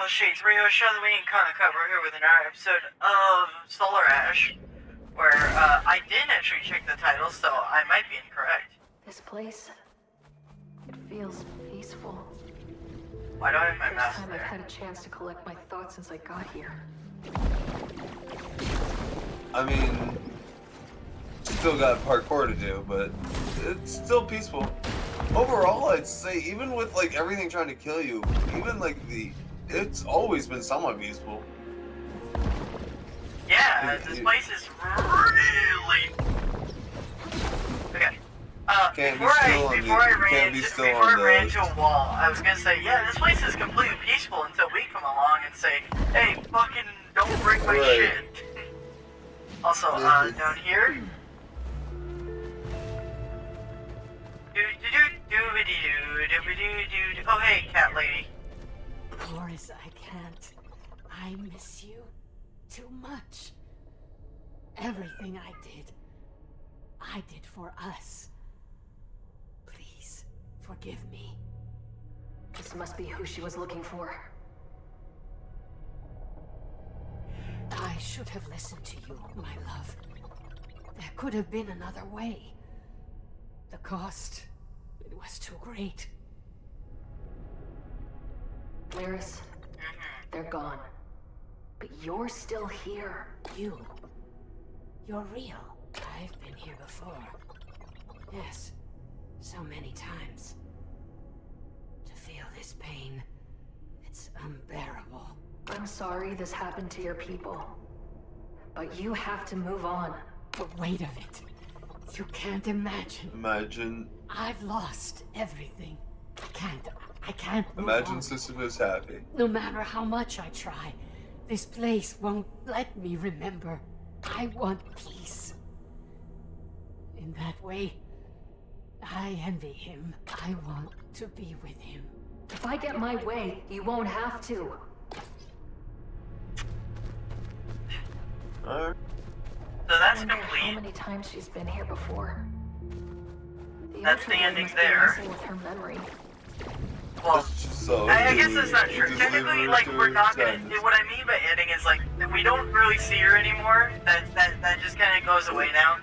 Shades Radio Show that we can kind of cover here with another episode of Solar Ash, where I didn't actually check the title, so I might be incorrect. This place, it feels peaceful. Why do I have my First mask time there? I've had a chance to collect my thoughts since I got here. I mean, still got parkour to do, but it's still peaceful. Overall, I'd say even with like everything trying to kill you, even like it's always been somewhat peaceful. Yeah, this place is really... Okay. Before I ran into a wall, I was gonna say, yeah, this place is completely peaceful until we come along and say, hey, fucking don't break my shit. Also, down here. Oh, hey, cat lady. Boris, I can't. I miss you too much. Everything I did for us. Please, forgive me. This must be who she was looking for. I should have listened to you, my love. There could have been another way. The cost, it was too great. Lyris, they're gone. But you're still here. You're real. I've been here before. Yes, so many times. To feel this pain, it's unbearable. I'm sorry this happened to your people. But you have to move on. The weight of it. You can't imagine. Imagine. I've lost everything. I can't move Imagine on. Sister was happy. No matter how much I try, this place won't let me remember. I want peace. In that way, I envy him. I want to be with him. If I get my way, you won't have to. Alright. So that's I wonder how complete. many times she's been here before. That's the Ultra ending must be there. messing with her memory. Well, So I guess that's not true. just Technically, leave her like, to we're not gonna... sadness. What I mean by ending is, like, we don't really see her anymore. That just kind of goes away now.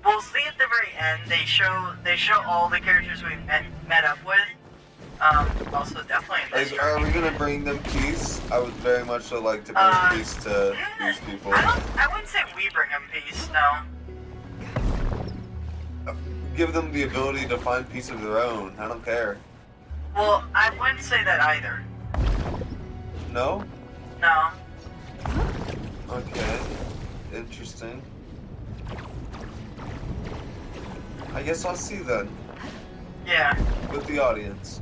We'll see at the very end, they show all the characters we've met up with. Also, definitely in this Like, are we journey. gonna bring them peace? I would very much so like to bring peace to these people. I wouldn't say we bring them peace, no. Give them the ability to find peace of their own. I don't care. Well, I wouldn't say that either. No? No. Okay. Interesting. I guess I'll see then. Yeah. With the audience.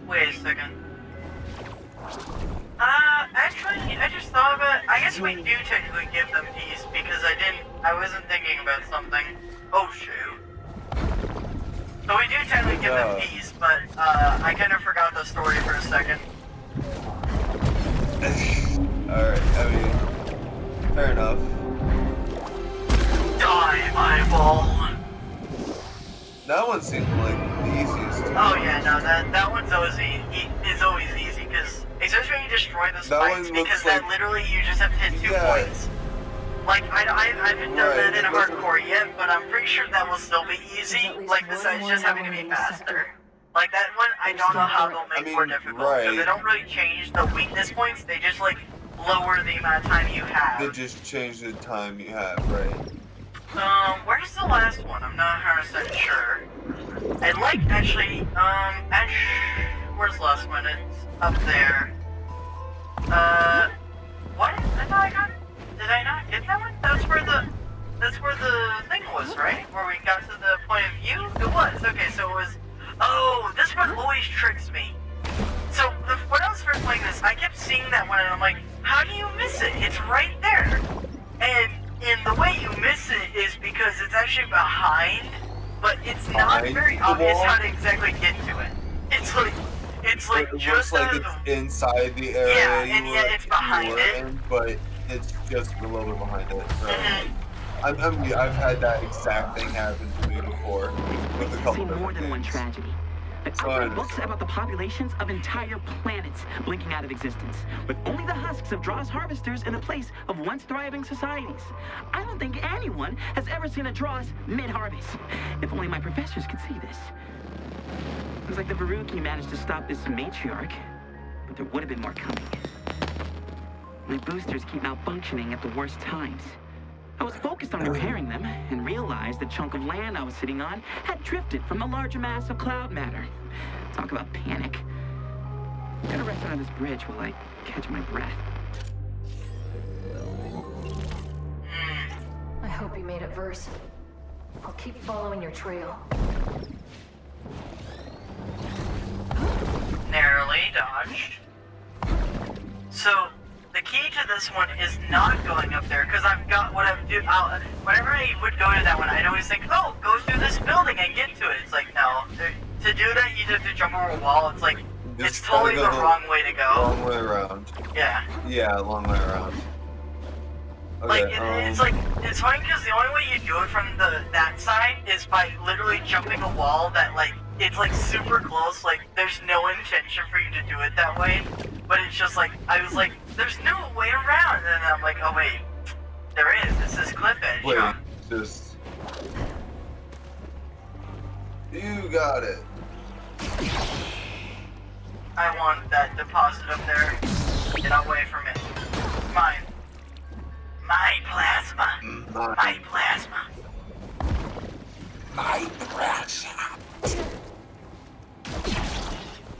Wait a second. Actually, I just thought of it. I guess we do technically give them peace because I wasn't thinking about something. Oh shoot. So we do technically give them peace, but I kind of forgot the story for a second. Alright, I mean, fair enough. Die, eyeball. That one seemed like the easiest. Oh yeah, no, that one's always easy because especially when you destroy the That spikes one looks because that like- literally you just have to hit 2 Yeah. points. Like I haven't done that in it doesn't- hardcore yet, but I'm pretty sure that will still be easy. There's at least Like one besides more just having to hour be in this faster. sector. Like that one, I don't know how they'll make I mean, more difficult because right. they don't really change the weakness points. They just like lower the amount of time you have. They just changed the time you have, right? Where's the last one? I'm not 100% sure. I'd like, actually, where's the last one? It's up there. What? I thought I got it. Did I not get that one? That's where the thing was, right? Where we got to the point of view? It was. Okay, so it was, oh, this one always tricks me. So, when I was first playing this, I kept seeing that one and I'm like, how do you miss it? It's right there. And the way you miss it is because it's actually behind, but it's not Behind very the obvious wall? how to exactly get to it. It's like It just looks like out of it's the... inside the area Yeah, and yet it's behind you were it. in, but it's just a little bit behind it. Right? I've had that exact thing happen to me before with a couple Seen more different than one games. tragedy. So I've I read books understand. about the populations of entire planets blinking out of existence, with only the husks of Dross harvesters in the place of once thriving societies. I don't think anyone has ever seen a Dross mid-harvest. If only my professors could see this. It's like the Veruki managed to stop this matriarch, but there would have been more coming. My boosters keep malfunctioning at the worst times. I was focused on repairing them and realized the chunk of land I was sitting on had drifted from the larger mass of cloud matter. Talk about panic. I'm gonna rest under this bridge while I catch my breath. I hope you made it, Verse. I'll keep following your trail. Narrowly dodged. So, the key to this one is not going up there, because I've got what I'm doing. Whenever I would go to that one, I'd always think, oh, go through this building and get to it. It's like, no. To do that, you have to jump over a wall. It's like, it's Just totally gotta the go wrong way to go. Long way around. Yeah. Yeah, long way around. Like, Okay, it's like, it's funny because the only way you do it from that side is by literally jumping a wall that, like, it's like super close, like, there's no intention for you to do it that way, but it's just like, I was like, there's no way around, and then I'm like, oh wait, there is, it's this cliff edge, wait, huh? just... You got it. I want that deposit up there, get away from it, mine. My plasma, my plasma. My precious.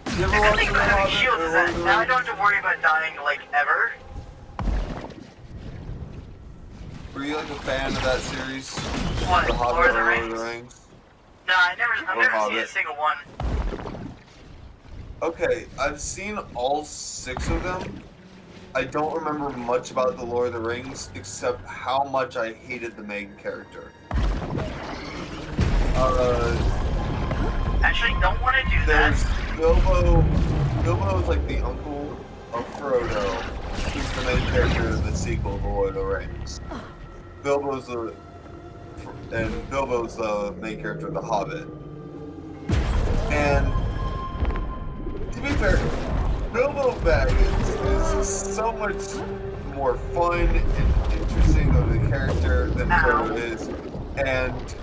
You The ever good watch thing The about having Hobbit shields or is Lord that of the now I Rings? don't have to worry about dying, like, ever. Were you like a fan of that series? What, The Hobbit Lord of the or Lord of Rings? the Rings? No, I've never seen a Hobbit. single one. Okay, I've seen all 6 of them. I don't remember much about the Lord of the Rings except how much I hated the main character. Actually, don't want to do that. There's Bilbo. Bilbo is like the uncle of Frodo. He's the main character of the sequel, The Lord of the Rings. Bilbo's the main character of The Hobbit. And to be fair, Bilbo Baggins is so much more fun and interesting of a character than Frodo is, and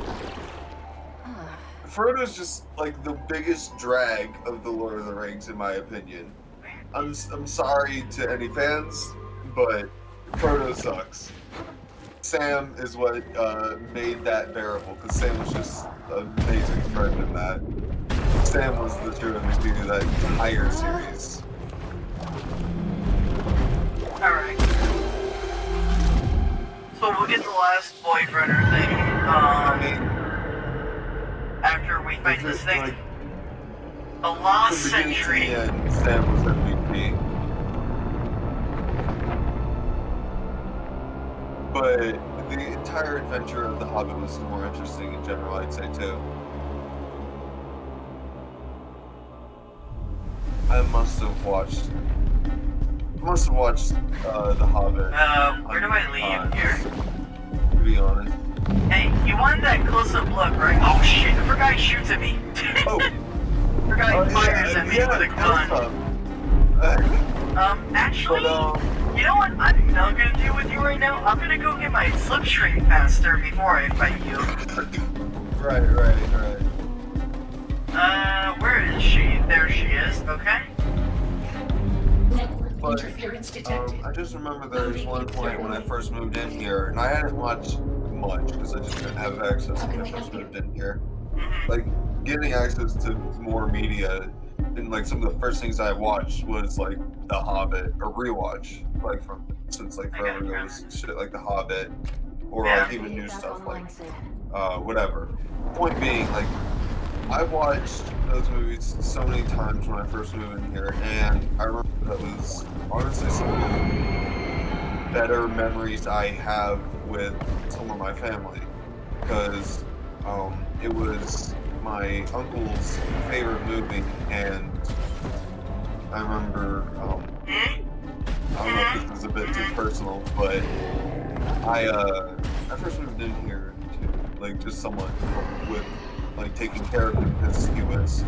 Frodo's just like the biggest drag of the Lord of the Rings, in my opinion. I'm sorry to any fans, but Frodo sucks. Sam is what made that bearable, because Sam was just an amazing friend in that. Sam was the true MVP of that entire series. Alright. So we'll get the last boyfriender thing, I mean, after we fight if this it's thing. like The Lost from beginning to Century. the end, Sam was MVP. But the entire adventure of The Hobbit was more interesting in general, I'd say, too. I must have watched The Hobbit. Where do I leave here? To be honest. Hey, you wanted that close-up look, right? Oh shit, I forgot he shoots at me. Oh, forgot he fires at me with a gun. close-up. Actually, But, you know what I'm not gonna do with you right now? I'm gonna go get my slipstream faster before I fight you. Right. Where is she? There she is, okay. Network But, interference detected. I just remember there was one point when I first moved in here, and I hadn't watched much because I just didn't have access when I first moved in here. Like, getting access to more media, and like some of the first things I watched was like The Hobbit, or rewatch, like since like forever ago was shit like The Hobbit, or like even new Back stuff like online, Sid. whatever. Point being, like, I watched those movies so many times when I first moved in here, and I remember that was honestly some of the better memories I have with some of my family, because it was my uncle's favorite movie, and I remember, I don't know if this is a bit too personal, but I I first moved in here to like just someone with like taking care of him because he was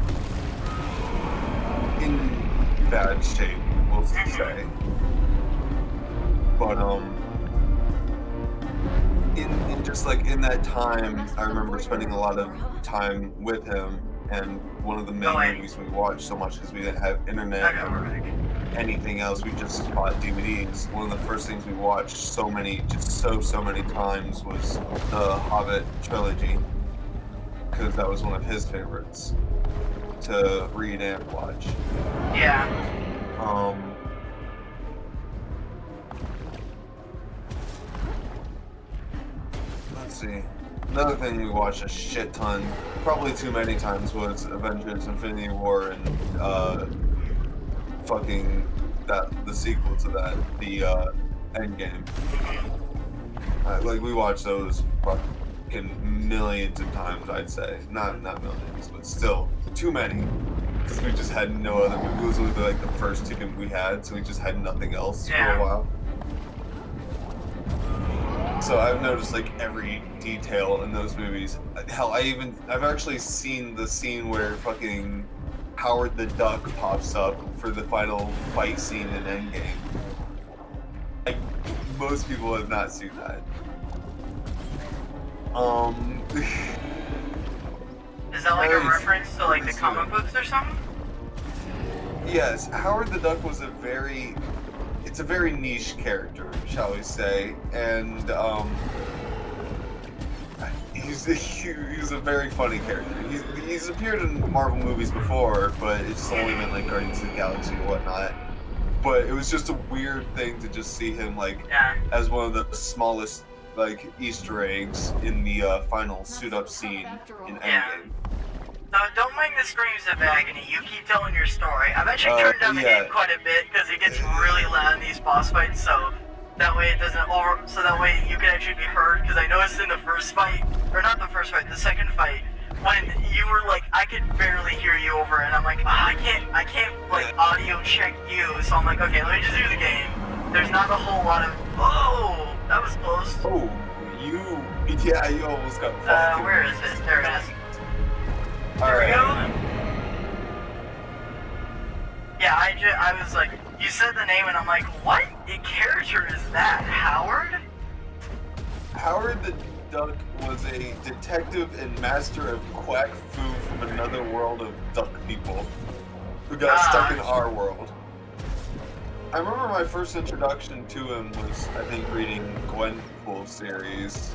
in bad shape, we'll say. But in just like in that time, I remember spending a lot of time with him, and one of the main movies we watched so much because we didn't have internet or anything else, we just bought DVDs. One of the first things we watched so many times was the Hobbit trilogy, because that was one of his favorites to read and watch. Yeah. Let's see. Another thing we watched a shit ton, probably too many times, was Avengers: Infinity War and fucking the sequel to that, the Endgame. Like we watched those fucking millions of times, I'd say. Not millions, but still too many. Because we just had no other movie. It was literally like the first two we had, so we just had nothing else for a while. So I've noticed like every detail in those movies. Hell, I've actually seen the scene where fucking Howard the Duck pops up for the final fight scene in Endgame. Like, most people have not seen that. Is that like a reference to like the comic books or something? Yes, Howard the Duck was a very niche character, shall we say, and he's a very funny character. He's appeared in Marvel movies before, but it's just only been like Guardians of the Galaxy and whatnot. But it was just a weird thing to just see him like as one of the smallest like Easter eggs in the final suit-up scene in Endgame. No, don't mind the screams of agony. You keep telling your story. I've actually turned down the game quite a bit because it gets really loud in these boss fights, so that way it doesn't so that way you can actually be heard. Because I noticed in the first fight, or not the first fight, the second fight, when you were like, I could barely hear you over, and I'm like, I can't like audio check you. So I'm like, okay, let me just do the game. There's not a whole lot of. Oh, that was close. Oh, you almost got fucked. Where is it? There it is. There we go. Yeah, I was like, you said the name and I'm like, what character is that? Howard? Howard the Duck was a detective and master of quack fu from another world of duck people who got stuck in our world. I remember my first introduction to him was, I think, reading Gwenpool series.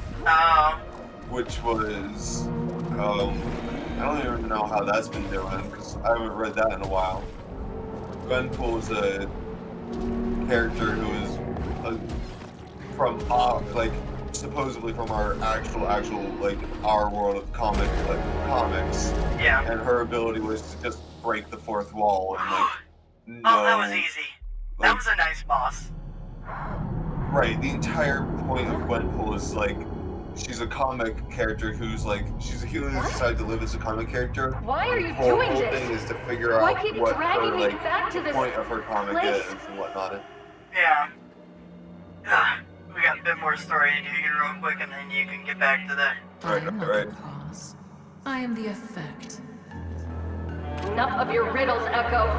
Which was, I don't even know how that's been doing, because I haven't read that in a while. Gwenpool is a character who is from, like, supposedly from our actual, like, our world of comics. Yeah. And her ability was to just break the fourth wall and, like, oh, that was easy. That was a nice boss. Right, the entire point of Gwenpool is, like, she's a comic character who's like, she's a human who decided to live as a comic character. Why are you the doing whole this? thing is to figure out what her, like, the point of her comic is and whatnot. Yeah. We got a bit more story to do here real quick, and then you can get back to that. I am not the cause. I am the effect. Enough of your riddles, Echo.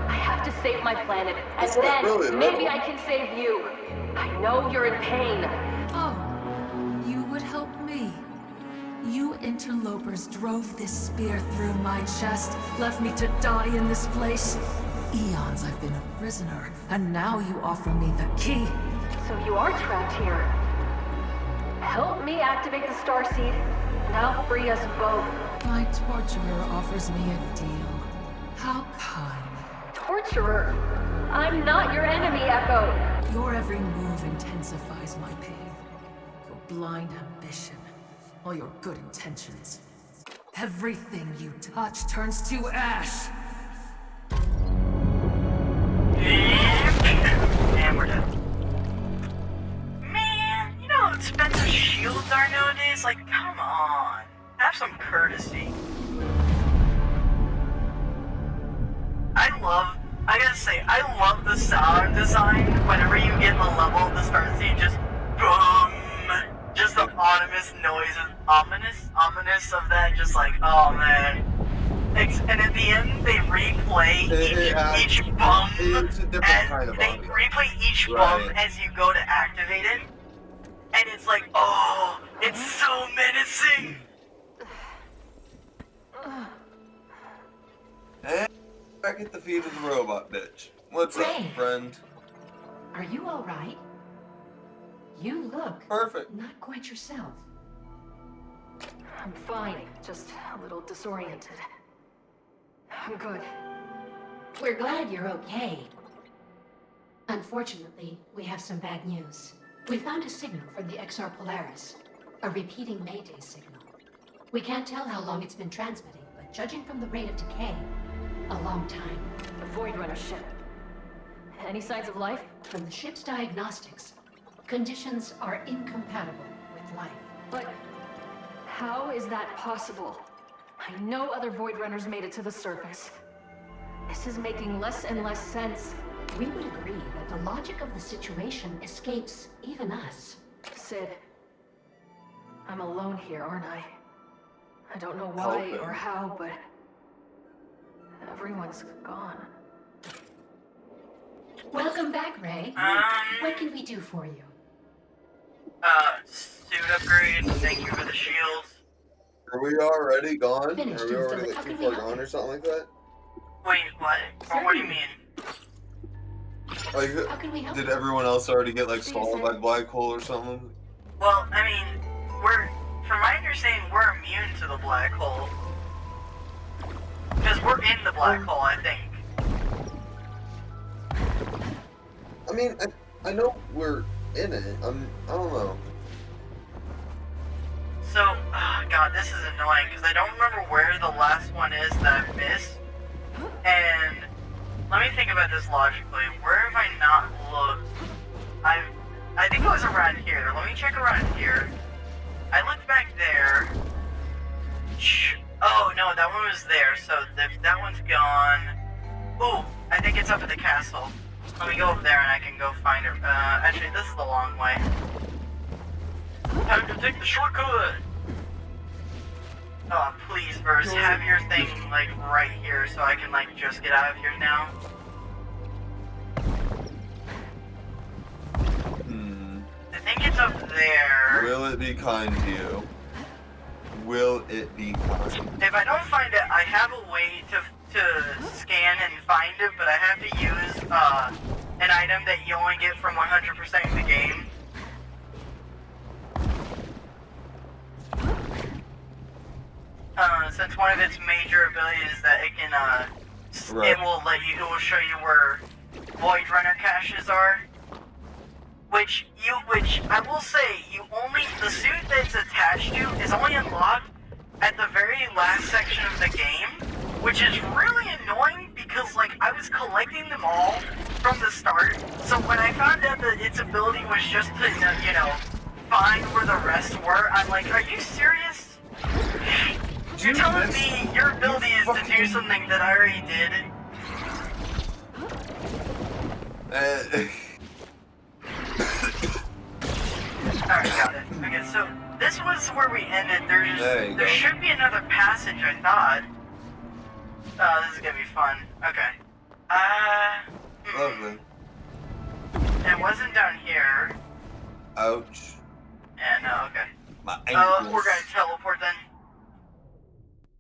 I have to save my planet, and then maybe I can save you. I know you're in pain. Oh, you would help me. You interlopers drove this spear through my chest, left me to die in this place. Eons I've been a prisoner, and now you offer me the key. So you are trapped here. Help me activate the Starseed, and I'll free us both. My torturer offers me a deal. How kind. Torturer? I'm not your enemy, Echo. Your every move intensifies my pain. Your blind ambition, all your good intentions. Everything you touch turns to ash. And we're done. Man, you know how expensive shields are nowadays? Like, come on. Have some courtesy. I gotta say, I love the sound design whenever you get the level of the Starseed, just boom, just the ominous noises, ominous of that, just like, oh man. And at the end, they replay each bum. It's a different kind of they audio. replay each Right. bum as you go to activate it, and it's like, oh, it's so menacing. And back at the feet of the robot bitch. What's up, Ray. friend? Are you alright? You look Perfect. not quite yourself. I'm fine, just a little disoriented. I'm good. We're glad you're okay. Unfortunately, we have some bad news. We found a signal from the XR Polaris, a repeating Mayday signal. We can't tell how long it's been transmitting, but judging from the rate of decay, a long time. The Void Runner ship. Any signs of life? From the ship's diagnostics, conditions are incompatible with life. But how is that possible? I know other Void Runners made it to the surface. This is making less and less sense. We would agree that the logic of the situation escapes even us. Sid, I'm alone here, aren't I? I don't know why Helping. or how, but everyone's gone. Welcome back, Ray. What can we do for you? Suit upgrade, thank you for the shields. Are we already gone? Finished Are we already instantly. like How too can we far help gone you? or something like that? Wait, what? What do you mean? Like, How can we help did you? everyone else already get like See, swallowed Sid. by black hole or something? Well, I mean, from my understanding, we're immune to the black hole. Because we're in the black hole, I think. I mean, I know we're in it. I don't know. So, God, this is annoying, because I don't remember where the last one is that I missed. And, let me think about this logically. Where have I not looked? I think it was around here. Let me check around here. I looked back there. Oh, no, that one was there, so that one's gone. Ooh, I think it's up at the castle. Let me go up there and I can go find her. Actually, this is the long way. Time to take the shortcut! Oh, please, Verse, have your thing, like, right here so I can, like, just get out of here now. I think it's up there. Will it be kind to you? Will it be kind? If I don't find it, I have a way to scan and find it, but I have to use, an item that you only get from 100% of the game. Since one of its major abilities is that it can, Right. it will show you where Void Runner caches are. Which I will say, the suit that's attached to is only unlocked at the very last section of the game, which is really annoying because, like, I was collecting them all from the start, so when I found out that its ability was just to, find where the rest were, I'm like, are you serious? You're telling me your ability is to do something that I already did? Alright, got it. Okay, so this was where we ended. There you There go. should be another passage, I thought. Oh, this is gonna be fun. Okay. Lovely. It wasn't down here. Ouch. Yeah, no, okay. My ankles. We're gonna teleport then.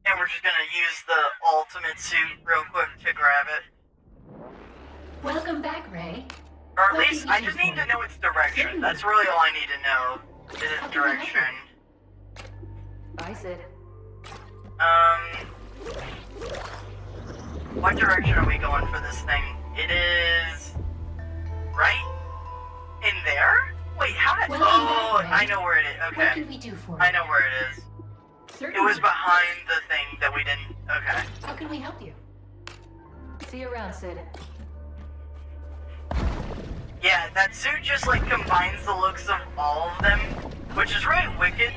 And we're just gonna use the ultimate suit real quick to grab it. Welcome back, Ray. Or at least, I just need to know its direction. That's really all I need to know. Is its direction. Bye, Sid. What direction are we going for this thing? It is... right? In there? Wait, how did... Welcome Oh, back, Ray. I know where it is. What Okay. can we do for you? I know where it is. Certainly. It was behind the thing that we didn't... Okay. How can we help you? See you around, Sid. Yeah, that suit just, like, combines the looks of all of them, which is really wicked.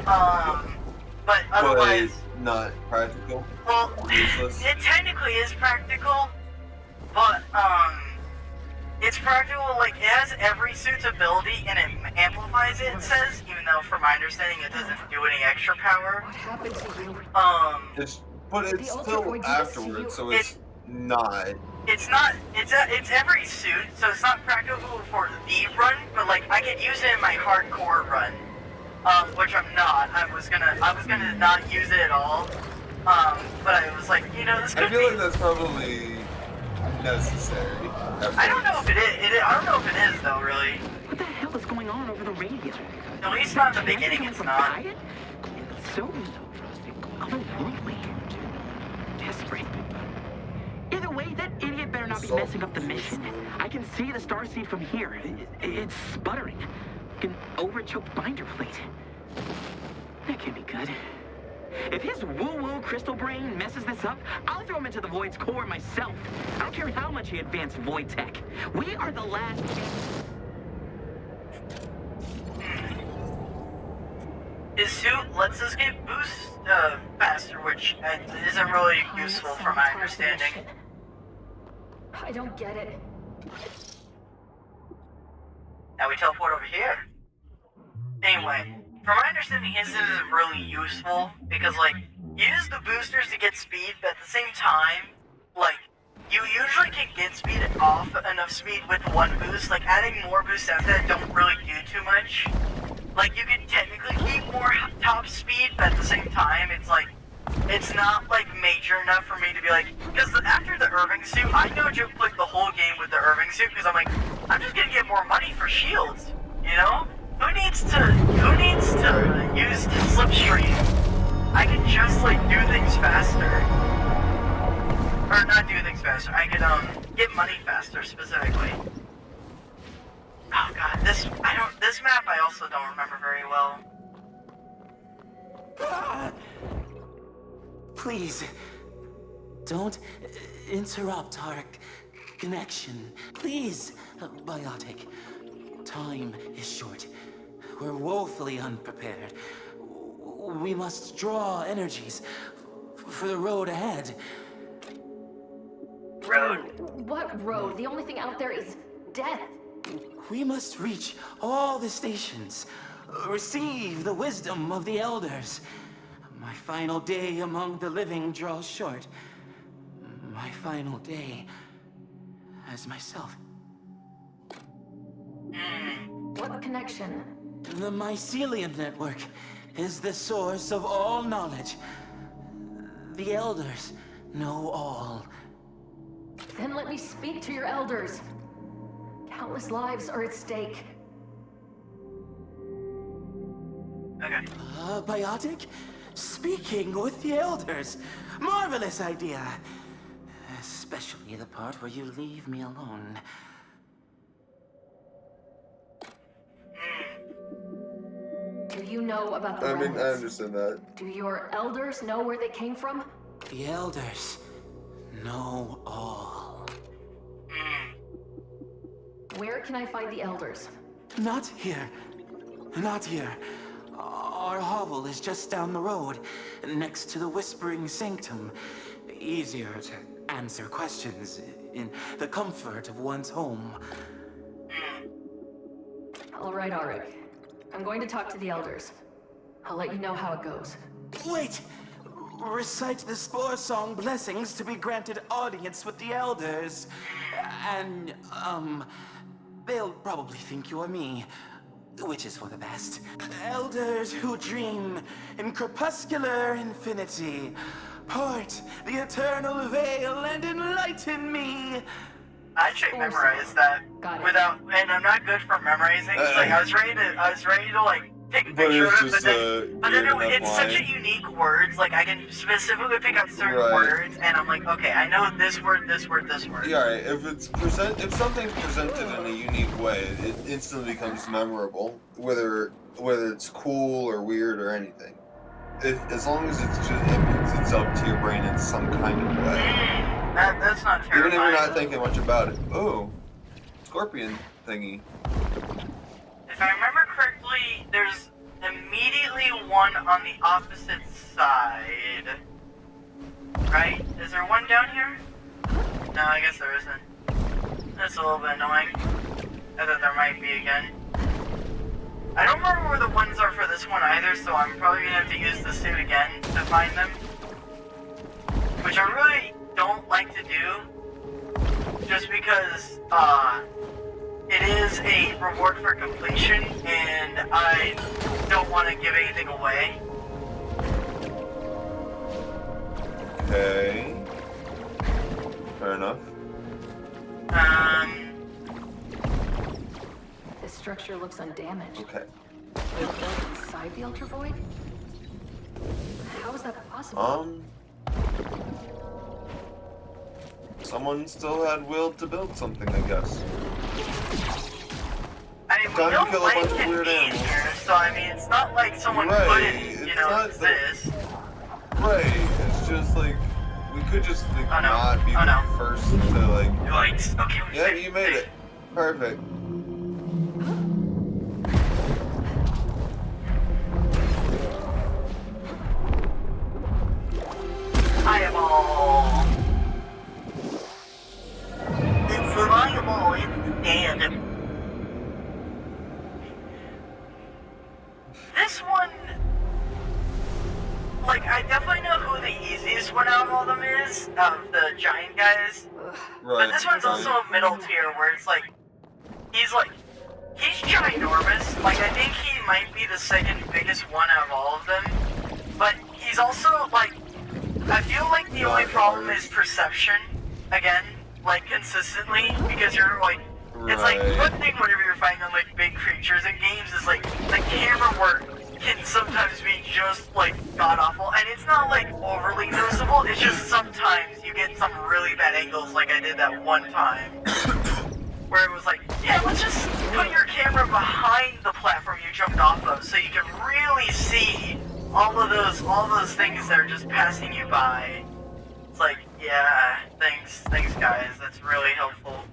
But otherwise... But not practical. Well, Useless. it technically is practical, but, it's practical, like, it has every suit's ability and it amplifies it, it says, even though, from my understanding, it doesn't do any extra power. What happened to you? But it's The still Ultra Boy did this to you. afterwards, so it's not. It's not, it's every suit, so it's not practical for the run, but, like, I could use it in my hardcore run, which I'm not. I was gonna not use it at all, but I was like, you know, this could I feel be... like that's probably necessary. I don't know if it is. I don't know if it is though, really. What the hell is going on over the radio? At least not in the beginning. It's not. It's so otherworldly, desperate. Either way, that idiot better not be messing up the mission. I can see the starseed from here. It's sputtering. Like an overchoked binder plate. That can't be good. If his woo-woo crystal brain messes this up, I'll throw him into the Void's core myself. I don't care how much he advanced Void tech. We are the last... His suit lets us get boost faster, which isn't really useful from my understanding. I don't get it. Now we teleport over here. Anyway, from my understanding, his isn't really useful because, like, you use the boosters to get speed, but at the same time, like, you usually can get speed off enough speed with one boost. Like, adding more boosts after that don't really do too much. Like, you can technically keep more top speed, but at the same time, it's like, it's not, like, major enough for me to be like, because after the Irving suit, I no joke played the whole game with the Irving suit, because I'm like, I'm just gonna get more money for shields, you know? Who needs to use Slipstream? I can just, like, do things faster. Or not do things faster, I could, get money faster, specifically. Oh god, this map I also don't remember very well. Please, don't interrupt our connection. Please, Biotic. Time is short. We're woefully unprepared. We must draw energies for the road ahead. Road. What road? The only thing out there is death. We must reach all the stations, receive the wisdom of the elders. My final day among the living draws short. My final day as myself. What connection? The Mycelium Network is the source of all knowledge. The elders know all. Then let me speak to your elders. Countless lives are at stake. Okay. Biotic? Speaking with the elders. Marvelous idea. Especially the part where you leave me alone. Do you know about the I remnants? understand that. Do your elders know where they came from? The elders know all. Where can I find the elders? Not here. Not here. Our hovel is just down the road, next to the Whispering Sanctum. Easier to answer questions in the comfort of one's home. All right, Arik. I'm going to talk to the elders. I'll let you know how it goes. Wait! Recite the Spore Song blessings to be granted audience with the elders. And, they'll probably think you're me, which is for the best. Elders who dream in crepuscular infinity, part the eternal veil and enlighten me. I actually memorized that Got it. without, and I'm not good for memorizing. It's like I was ready to like take a But picture it's of it, just but then good it's enough such a line. unique words. Like I can specifically pick out certain Right. words, and I'm like, okay, I know this word, this word, this word. Yeah, right. If something's presented in a unique way, it instantly becomes memorable, whether it's cool or weird or anything. As long as it puts itself to your brain in some kind of way. That's not Even terrifying. if you're not thinking much about it. Oh, scorpion thingy. If I remember correctly, there's immediately one on the opposite side. Right? Is there one down here? No, I guess there isn't. That's a little bit annoying. I thought there might be again. I don't remember where the ones are for this one either, so I'm probably gonna have to use the suit again to find them. Which I really don't like to do, just because, it is a reward for completion, and I don't want to give anything away. Okay. Fair enough. This structure looks undamaged. Okay. They were built inside the Ultra Void? How is that possible? Someone still had will to build something, I guess. I mean, we Time to know kill a life bunch of can weird be in animals. here, so I mean, it's not like someone Right, couldn't, it's not exist. Right, it's just like, we could just like Oh, no. not be Oh, the no. first to like... Yikes. Okay, we Yeah, saved you made it. Perfect. Fireball. It's reliable. It's dead. This one, like, I definitely know who the easiest one out of all of them is, of the giant guys. Right. But this one's also a middle tier where it's like, he's ginormous. Like, I think he might be the second biggest one out of all of them. But he's also, like, I feel like the only problem is perception, again, like, consistently, because you're, like, it's like, one thing whenever you're fighting on, like, big creatures in games is, like, the camera work can sometimes be just, like, god-awful, and it's not, like, overly noticeable, it's just sometimes you get some really bad angles, like I did that one time, where it was like, yeah, let's just put your camera behind the platform you jumped off of, so you can really see all of those things that are just passing you by. It's like, yeah, thanks guys, that's really helpful.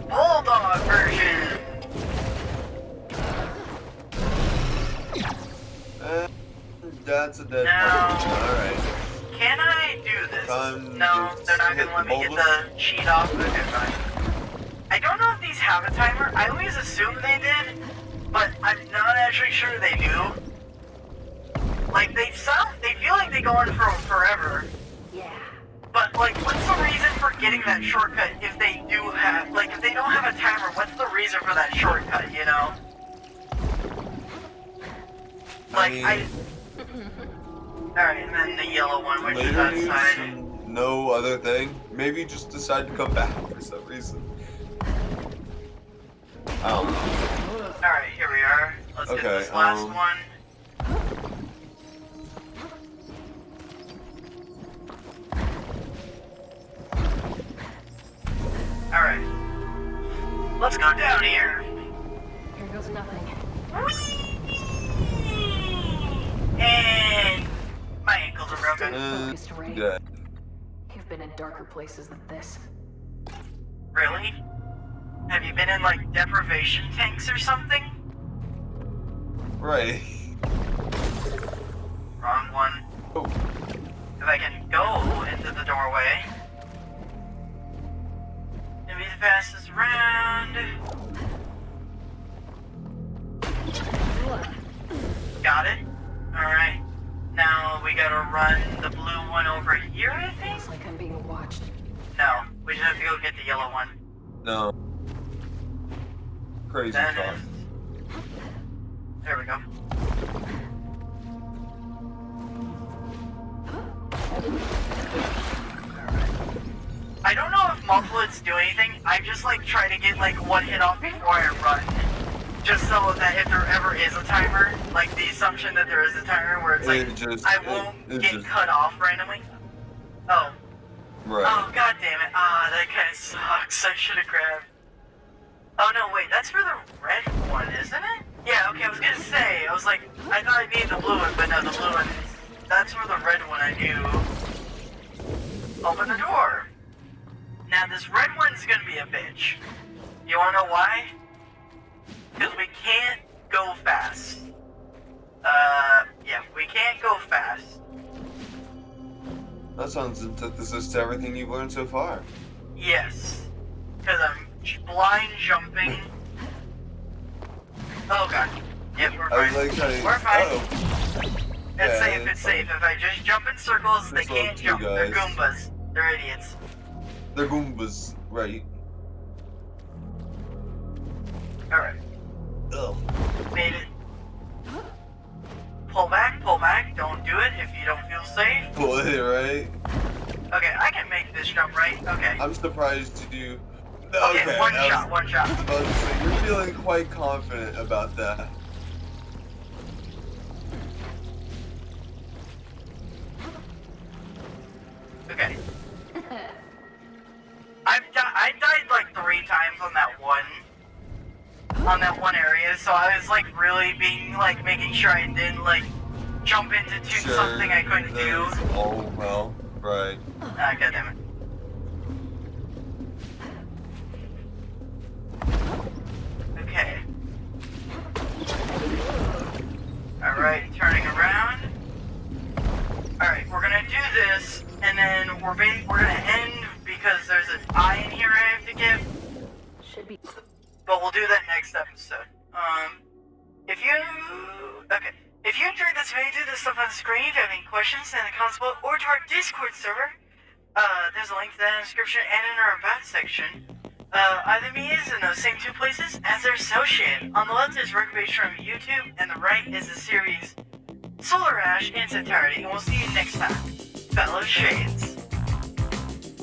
Bulldog version! That's a dead No. body. Alright. Can I do this? Time No, to they're not hit gonna let the me get bulbous. the cheat off. Okay, fine. I don't know if these have a timer. I always assume they did, but I'm not actually sure they do. Like, they feel like they go on for forever. Yeah. But, like, what's the reason for getting that shortcut if they do have, like, if they don't have a timer, what's the reason for that shortcut, you know? Like, Alright, and then the yellow one, which is Later use outside. and no other thing. Maybe just decide to come back for some reason. I don't know. Alright, here we are. Let's get this last one. Alright. Let's go down here. Here goes nothing. And my ankles are broken. Focused, Ray. Yeah. You've been in darker places than this. Really? Have you been in, like, deprivation tanks or something? Right. Wrong one. Oh. If I can go into the doorway. Maybe the fastest round. Got it. Alright. Now we gotta run the blue one over here, I think? It's like I'm being watched. No. We just have to go get the yellow one. No. Crazy Then thought. there we go. I don't know if multiplets do anything. I just like try to get like one hit off before I run. Just so that if there ever is a timer, like the assumption that there is a timer where it's like I won't get cut off randomly. Oh. Right. Oh, god damn it. Ah, that kind of sucks. I should have grabbed. Oh no, wait, that's for the red one, isn't it? Yeah, okay, I was gonna say, I was like, I thought I needed the blue one, but no, the blue one, that's for the red one I do. Open the door. Now this red one's gonna be a bitch. You wanna know why? Because we can't go fast. Yeah, we can't go fast. That's that sounds antithesis to everything you've learned so far. Yes. Because I'm blind jumping. Oh god. Yep, we're I fine. like how you, We're fine. oh, It's yeah, safe, it's it's safe. If I just jump in circles, they Just love can't two jump. They're guys. Goombas. They're idiots. they're Goombas, right? Alright. Ugh. Made it. Pull back, don't do it if you don't feel safe. Boy, right? Okay, I can make this jump, right? Okay. I'm surprised you do. Okay, one shot. I was about to say, you're feeling quite confident about that. Okay. I died like 3 times on that one area, so I was like really being like making sure I didn't like jump into something I couldn't do. Oh well, right. Ah, goddammit. Okay. Alright, turning around. Alright, we're gonna do this, and then we're gonna end because there's an eye in here I have to get. Should be. But we'll do that next episode. If you enjoyed this video, do the stuff on the screen. If you have any questions, send the comments below or to our Discord server. There's a link to that in the description and in our about section. Either me is in those same 2 places as they're associated. On the left is recommendations from YouTube, and the right is the series Solar Ash in its entirety. And we'll see you next time, fellow Shades.